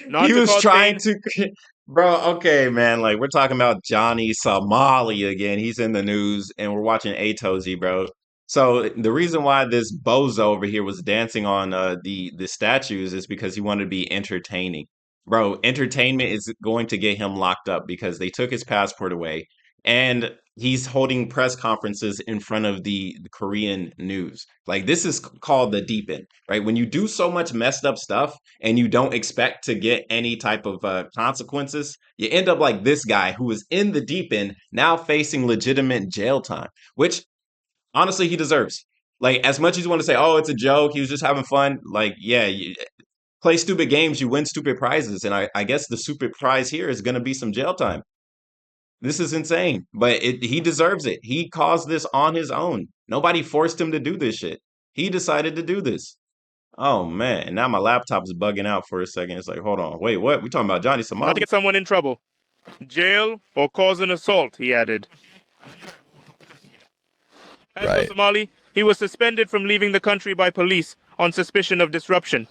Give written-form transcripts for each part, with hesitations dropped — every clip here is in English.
not He to was cause trying pain. to, bro. Okay, man. Like we're talking about Johnny Somali again. He's in the news, and we're watching Atoji, bro. So the reason why this bozo over here was dancing on the statues is because he wanted to be entertaining, bro. Entertainment is going to get him locked up because they took his passport away, and he's holding press conferences in front of the Korean news. Like this is called the deep end, right? When you do so much messed up stuff and you don't expect to get any type of consequences, you end up like this guy who was in the deep end now facing legitimate jail time, which honestly he deserves. Like as much as you want to say, oh, it's a joke, he was just having fun. Like, yeah, you play stupid games, you win stupid prizes, and I guess the stupid prize here is going to be some jail time. This is insane, but he deserves it. He caused this on his own. Nobody forced him to do this shit. He decided to do this. Oh man, and now my laptop is bugging out for a second. It's like, hold on, wait, what? We talking about Johnny Not to Somali? get someone in trouble. Jail or cause an assault, he added. As for Right. Somali, he was suspended from leaving the country by police on suspicion of disruption.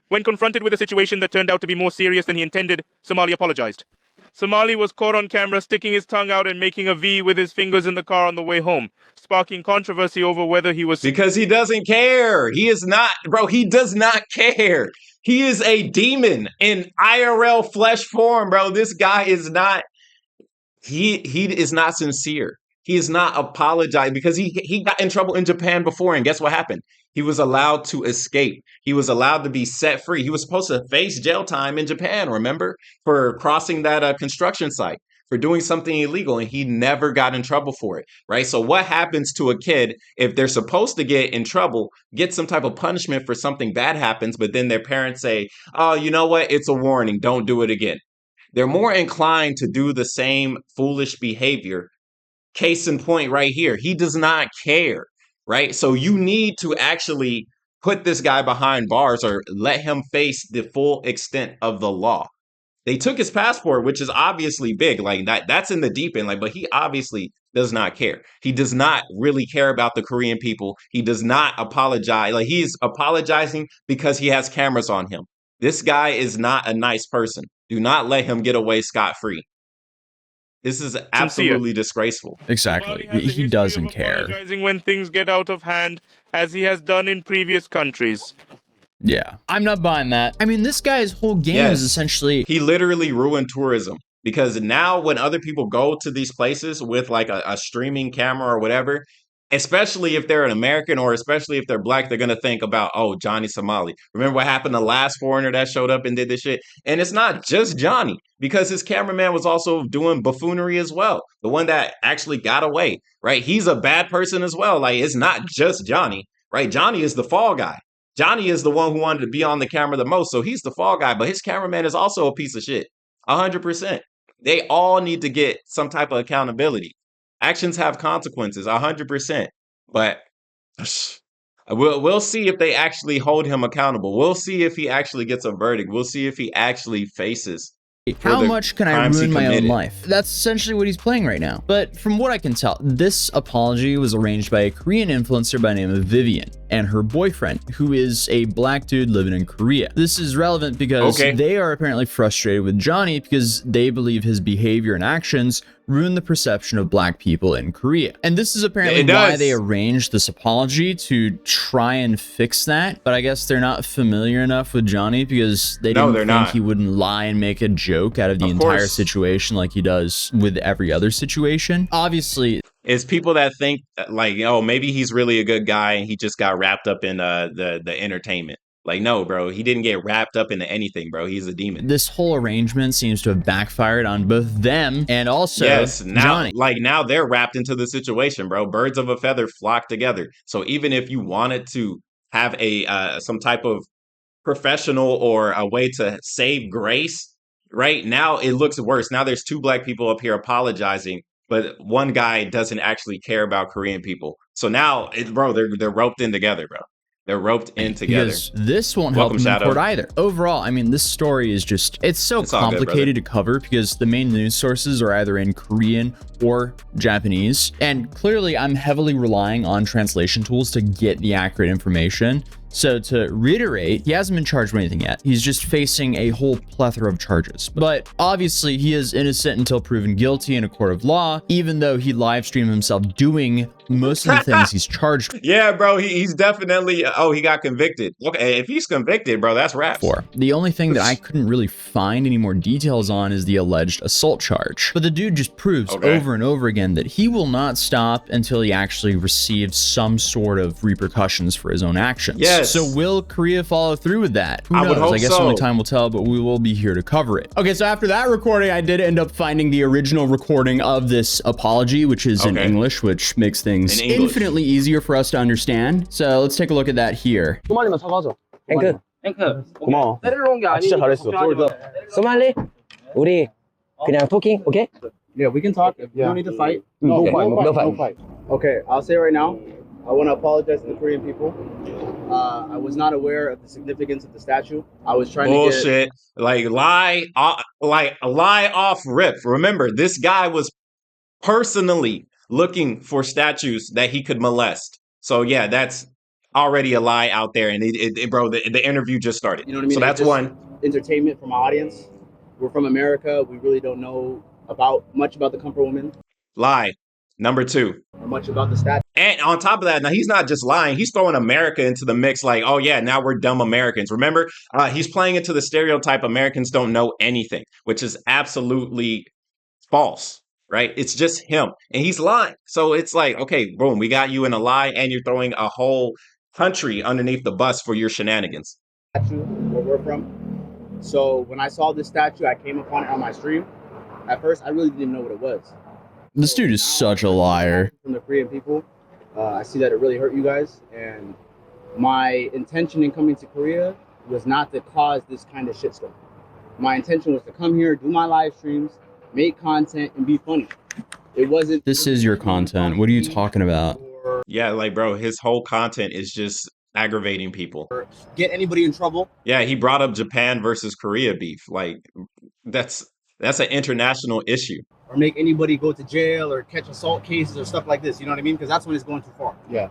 When confronted with a situation that turned out to be more serious than he intended, Somali apologized. Somali was caught on camera sticking his tongue out and making a V with his fingers in the car on the way home, sparking controversy over whether he was Because he doesn't care. He is not, bro. He does not care. He is a demon in IRL flesh form, bro. This guy is not. He is not sincere. He is not apologizing because he got in trouble in Japan before, and guess what happened? He was allowed to escape. He was allowed to be set free. He was supposed to face jail time in Japan, remember, for crossing that construction site, for doing something illegal, and he never got in trouble for it, right? So what happens to a kid if they're supposed to get in trouble, get some type of punishment for something bad happens, but then their parents say, "Oh, you know what? It's a warning. Don't do it again." They're more inclined to do the same foolish behavior. Case in point, right here, he does not care, right? So you need to actually put this guy behind bars or let him face the full extent of the law. They took his passport, which is obviously big, like that's in the deep end, like, but he obviously does not care. He does not really care about the Korean people. He does not apologize. Like he's apologizing because he has cameras on him. This guy is not a nice person. Do not let him get away scot-free. This is sincere. absolutely disgraceful. Exactly. Somali has a He history doesn't of care. apologizing when things get out of hand, as he has done in previous countries. Yeah. I'm not buying that. I mean, this guy's whole game is Yes, essentially he literally ruined tourism because now when other people go to these places with like a streaming camera or whatever, especially if they're an American or especially if they're black, they're gonna think about, oh, Johnny Somali. Remember what happened to the last foreigner that showed up and did this shit? And it's not just Johnny because his cameraman was also doing buffoonery as well. The one that actually got away, right? He's a bad person as well. Like it's not just Johnny, right? Johnny is the fall guy. Johnny is the one who wanted to be on the camera the most, so he's the fall guy. But his cameraman is also a piece of shit, 100%. They all need to get some type of accountability. Actions have consequences, 100%. But we'll see if they actually hold him accountable. We'll see if he actually gets a verdict. We'll see if he actually faces for how the much can I crimes he ruin my own committed. life? That's essentially what he's playing right now. But from what I can tell, this apology was arranged by a Korean influencer by the name of Vivian and her boyfriend, who is a black dude living in Korea. This is relevant because they are apparently frustrated with Johnny because they believe his behavior and actions ruin the perception of black people in Korea. And this is apparently why they arranged this apology, to try and fix that. But I guess they're not familiar enough with Johnny because they didn't think he wouldn't lie and make a joke out of the entire situation like he does with every other situation. Obviously, it's people that think like, oh, maybe he's really a good guy and he just got wrapped up in the entertainment. Like, no, bro, he didn't get wrapped up into anything, bro. He's a demon. This whole arrangement seems to have backfired on both them and also Johnny. Like now they're wrapped into the situation, bro. Birds of a feather flock together. So even if you wanted to have a some type of professional or a way to save grace, right now it looks worse. Now there's two black people up here apologizing, but one guy doesn't actually care about Korean people. So now, bro, they're roped in together, bro. They're roped in together. Because this won't help them in court either. Overall, I mean, this story is just, it's so complicated to cover because the main news sources are either in Korean or Japanese. And clearly, I'm heavily relying on translation tools to get the accurate information. So to reiterate, he hasn't been charged with anything yet. He's just facing a whole plethora of charges. But obviously he is innocent until proven guilty in a court of law, even though he live streamed himself doing most of the things he's charged with. Yeah, bro, he's definitely, he got convicted. Okay, if he's convicted, bro, that's raps. For. The only thing that I couldn't really find any more details on is the alleged assault charge. But the dude just proves over and over again that he will not stop until he actually receives some sort of repercussions for his own actions. Yes. So will Korea follow through with that? Who knows? I would hope I guess so. only time will tell, but we will be here to cover it. Okay, so after that recording, I did end up finding the original recording of this apology, which is in English, which makes things infinitely easier for us to understand. So let's take a look at that here. 소말리만 사과하자. 탱크 고마워. 때리러 온 게 아니고 진짜 잘했어. 소말리 우리 그냥 토킹 오케이? Yeah, we can talk. You don't need to fight. No fight. No fight. fight. Okay, I'll say right now, I want to apologize to the Korean people. I was not aware of the significance of the statue. I was trying to Bullshit. Like lie off rip. Remember, this guy was personally looking for statues that he could molest. So yeah, that's already a lie out there. And bro, the interview just started. You know what I mean? So that's one. Entertainment from our audience. We're from America. We really don't know much about the Comfort Woman. Lie. Number two. Or much about the statue. And on top of that, now he's not just lying. He's throwing America into the mix like, oh yeah, now we're dumb Americans. Remember, he's playing into the stereotype Americans don't know anything, which is absolutely false, right? It's just him. And he's lying. So it's like, okay, boom, we got you in a lie and you're throwing a whole country underneath the bus for your shenanigans. Statue, where we're from. So when I saw this statue, I came upon it on my stream. At first, I really didn't know what it was. This dude is such a liar. From the Korean people, I see that it really hurt you guys, and my intention in coming to Korea was not to cause this kind of shitstorm. My intention was to come here, do my live streams, make content, and be funny. It wasn't. This is your content. What are you talking about? Yeah, like, bro, his whole content is just aggravating people. Get anybody in trouble. Yeah, he brought up Japan versus Korea beef. Like, that's an international issue. Or make anybody go to jail or catch assault cases or stuff like this. You know what I mean? Because that's when it's going too far. Yeah.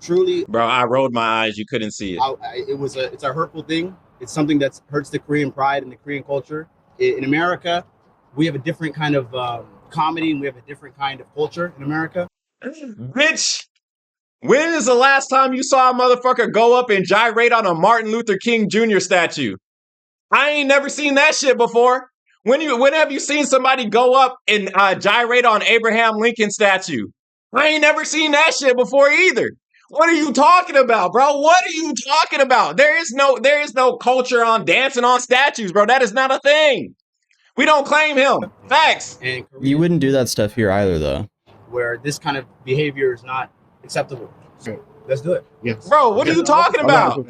Truly, bro, I rolled my eyes. You couldn't see it. It's a hurtful thing. It's something that hurts the Korean pride and the Korean culture. In America, we have a different kind of comedy and we have a different kind of culture in America. Bitch, when is the last time you saw a motherfucker go up and gyrate on a Martin Luther King Jr. statue? I ain't never seen that shit before. When have you seen somebody go up and gyrate on Abraham Lincoln statue? I ain't never seen that shit before either. What are you talking about, bro? What are you talking about? There is no culture on dancing on statues, bro. That is not a thing. We don't claim him. Facts. And You wouldn't do that stuff here either, though. Where this kind of behavior is not acceptable. So let's do it. Yes. Bro, what are you talking about?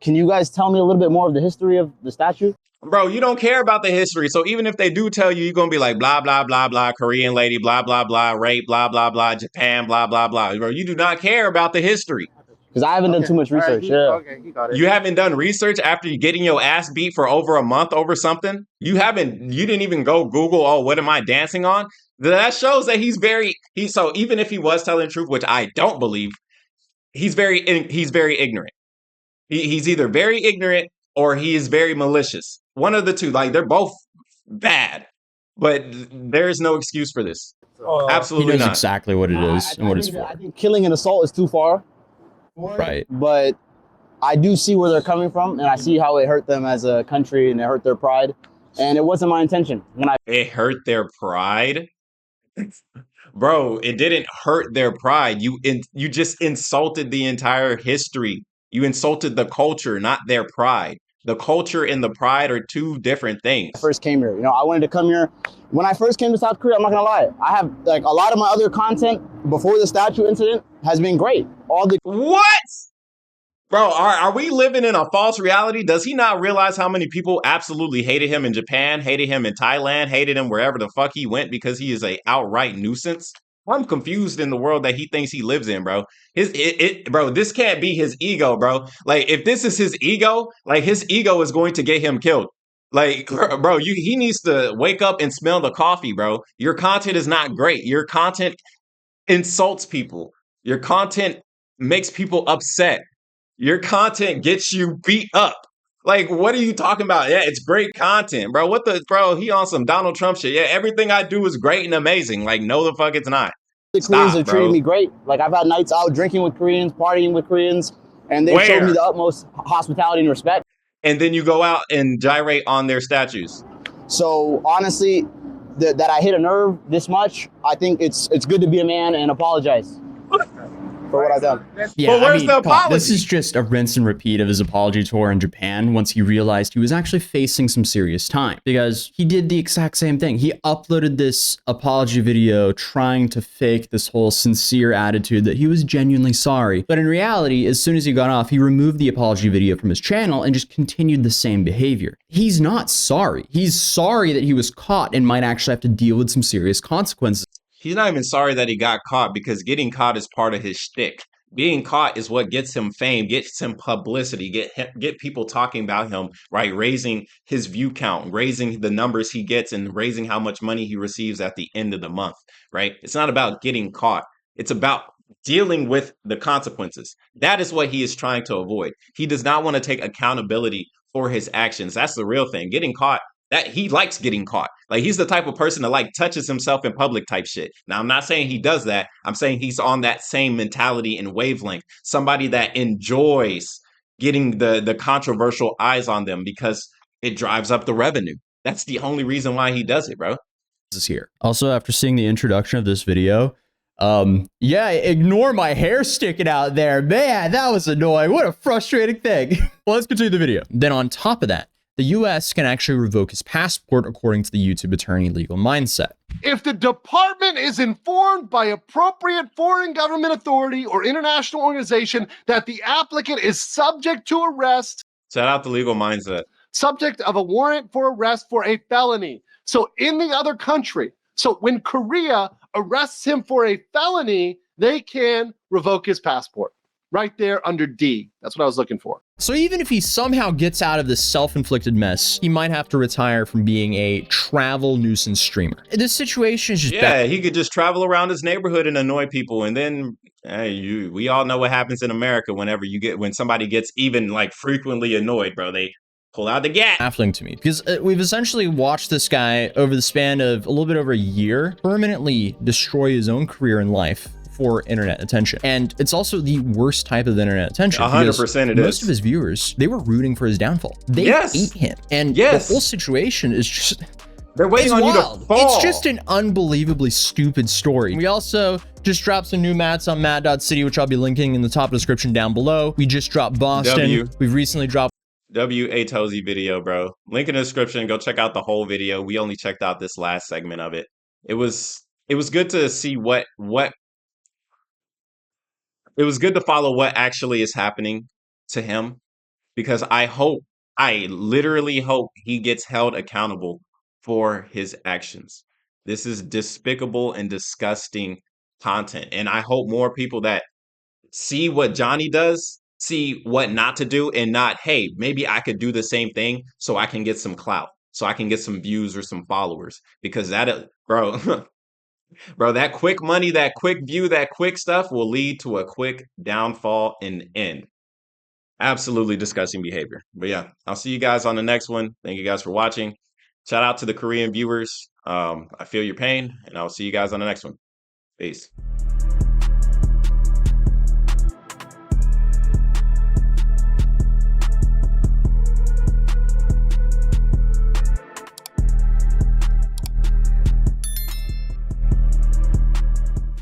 Can you guys tell me a little bit more of the history of the statue? Bro, you don't care about the history. So even if they do tell you, you're going to be like, blah, blah, blah, blah, Korean lady, blah, blah, blah, rape, blah, blah, blah, Japan, blah, blah, blah. But you do not care about the history. Because I haven't done too much research. He got it. You haven't done research after you getting your ass beat for over a month over something? You didn't even go Google, oh, what am I dancing on? That shows that so even if he was telling the truth, which I don't believe, he's very ignorant. He's either very ignorant or he is very malicious. One of the two. Like, they're both bad, but there is no excuse for this. He Absolutely knows not. exactly what it is and what it's for. I think killing and assault is too far. Right. But I do see where they're coming from, and I see how it hurt them as a country and it hurt their pride. And it wasn't my intention. It hurt their pride? Bro, it didn't hurt their pride. You just insulted the entire history. You insulted the culture, not their pride. The culture and the pride are two different things. I first came here. I wanted to come here. When I first came to South Korea, I'm not gonna lie. I have like a lot of my other content before the statue incident has been great. What? Bro, are we living in a false reality? Does he not realize how many people absolutely hated him in Japan, hated him in Thailand, hated him wherever the fuck he went because he is a outright nuisance? I'm confused in the world that he thinks he lives in, bro. Bro, this can't be his ego, bro. Like, if this is his ego, like, his ego is going to get him killed. Like, bro, he needs to wake up and smell the coffee, bro. Your content is not great. Your content insults people. Your content makes people upset. Your content gets you beat up. Like, what are you talking about? Yeah, it's great content, bro. What the, bro? He on some Donald Trump shit. Yeah, everything I do is great and amazing. Like, no, the fuck it's not. The Koreans Stop, have treated bro. me great. Like, I've had nights out drinking with Koreans, partying with Koreans, and they've showed me Where? the utmost hospitality and respect. And then you go out and gyrate on their statues. So honestly, that I hit a nerve this much, I think it's good to be a man and apologize for what I've done. Yeah, Well, where's the come on, apology? this is just a rinse and repeat of his apology tour in Japan once he realized he was actually facing some serious time, because he did the exact same thing. He uploaded this apology video trying to fake this whole sincere attitude that he was genuinely sorry. But in reality, as soon as he got off, he removed the apology video from his channel and just continued the same behavior. He's not sorry. He's sorry that he was caught and might actually have to deal with some serious consequences. He's not even sorry that he got caught, because getting caught is part of his shtick. Being caught is what gets him fame, gets him publicity, get people talking about him, right? Raising his view count, raising the numbers he gets, and raising how much money he receives at the end of the month, right? It's not about getting caught. It's about dealing with the consequences. That is what he is trying to avoid. He does not want to take accountability for his actions. That's the real thing. Getting caught, that he likes getting caught. Like, he's the type of person that like touches himself in public type shit. Now, I'm not saying he does that. I'm saying he's on that same mentality and wavelength. Somebody that enjoys getting the controversial eyes on them because it drives up the revenue. That's the only reason why he does it, bro. Here. Also, after seeing the introduction of this video, yeah, ignore my hair sticking out there. Man, that was annoying. What a frustrating thing. Well, let's continue the video. Then on top of that, the US can actually revoke his passport according to the YouTube attorney legal mindset. If the department is informed by appropriate foreign government authority or international organization that the applicant is subject to arrest, Shout out the legal mindset. subject of a warrant for arrest for a felony. So in the other country, so when Korea arrests him for a felony, they can revoke his passport. Right there under D. That's what I was looking for. So even if he somehow gets out of this self-inflicted mess, he might have to retire from being a travel nuisance streamer. This situation is just Yeah, he could just travel around his neighborhood and annoy people, and then we all know what happens in America when somebody gets even like frequently annoyed, bro. They pull out the gas. baffling to me, because we've essentially watched this guy over the span of a little bit over a year permanently destroy his own career in life for internet attention. And it's also the worst type of internet attention. 100% it is. Most of his viewers, they were rooting for his downfall. They hate him. And the whole situation is just... They're waiting on wild. you to fall. It's just an unbelievably stupid story. We also just dropped some new mats on mat.city, which I'll be linking in the top description down below. We just dropped Boston. We've recently dropped W.A. Tozy video, bro. Link in the description. Go check out the whole video. We only checked out this last segment of it. It was good to see what it was good to follow what actually is happening to him, because I literally hope he gets held accountable for his actions. This is despicable and disgusting content. And I hope more people that see what Johnny does, see what not to do, and not, hey, maybe I could do the same thing so I can get some clout, so I can get some views or some followers. Because that, bro, bro, that quick money, that quick view, that quick stuff will lead to a quick downfall and end. Absolutely disgusting behavior. But yeah, I'll see you guys on the next one. Thank you guys for watching. Shout out to the Korean viewers. I feel your pain, and I'll see you guys on the next one. Peace.